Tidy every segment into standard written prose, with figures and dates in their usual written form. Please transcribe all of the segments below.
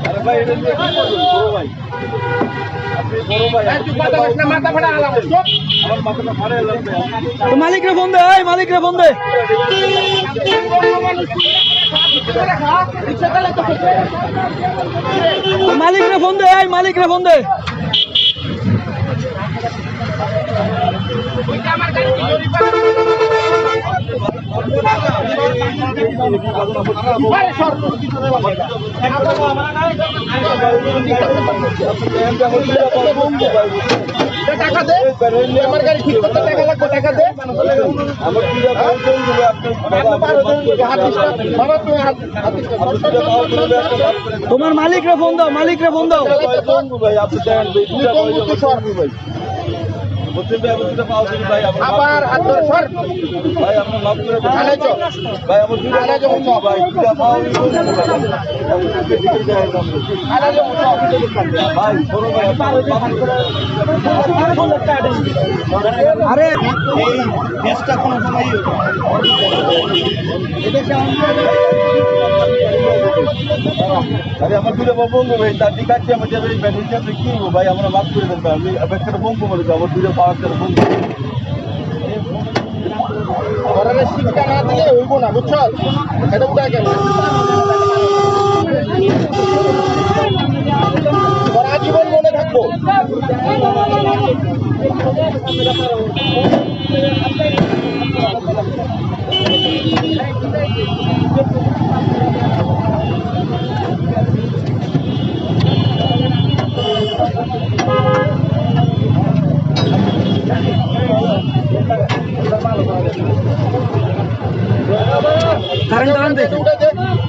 আরে ভাই এটা নিয়ে কি করবেন বড় ভাই? আপনি বড় ভাই মাথা ফাটা গেলাম আমার মাথাটা ফাটা গেলাম তো মালিকরে ফোন দে, এই মালিকরে ফোন দে। মালিকরে ফোন দে, এই মালিকরে ফোন দে। টাকা দে আমার গাড়ি ঠিক করতে টাকা লাগবে টাকা দে আমার তোমার মালিকরে ফোন দাও, মালিকরে ফোন দাও। ভাই আপনি ভাই আবার হাত ধরে সর ভাই আপনি মাফ করে দেন ভাই আমার ভাই আরে এই দেশটা কোনো সময় আরে আমার দুটো বঙ্গু ভাই তার দিকে আছে আমার যাবে ব্যাটারি কি ভাই আমরা মাফ করে দেন ভাই আমি একটা বঙ্গু বলে আমার দুটো পাওয়ার করে বঙ্গু ঘরের শিক্ষা না দিলে হইব না বুঝছো এটা উঠা কেন সারা জীবন মনে থাকবো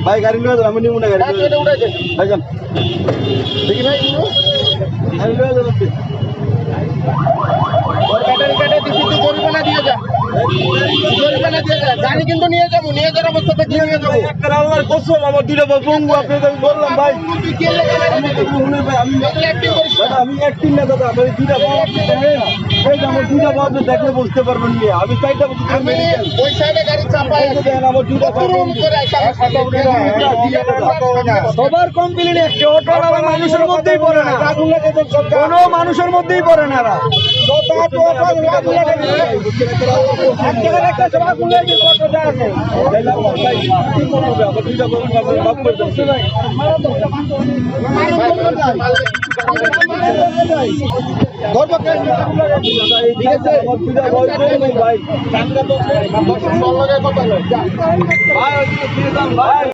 ভাই গাড়ি নিয়ে যাবো আমি নিব না গাড়ি ভাই যান দেখি ভাই গাড়ি নিয়ে যাবো ব্যাটারি কেটে দিচ্ছি তুই জরিমানা দিয়ে যা জরিমানা দিয়ে যা গাড়ি কিন্তু নিয়ে যাবো নিয়ে যাওয়ার অবস্থা থেকে নিয়ে যাবো আল্লাহর কসম আমার দুটো বঙ্গু আপনাদের আমি বললাম ভাই আমি একদিন না দাদা আমি দুটা আমার দুটা বাবু দেখলে বুঝতে পারবেন নিয়ে আমি চাইটা ওই সাইডে গাড়ি চাপাই আমার দুটা সবার কমপ্লেন একটা অটোওয়ালা মানুষের মধ্যেই পড়ে না, কোনো মানুষের মধ্যেই পড়ে না। ভাই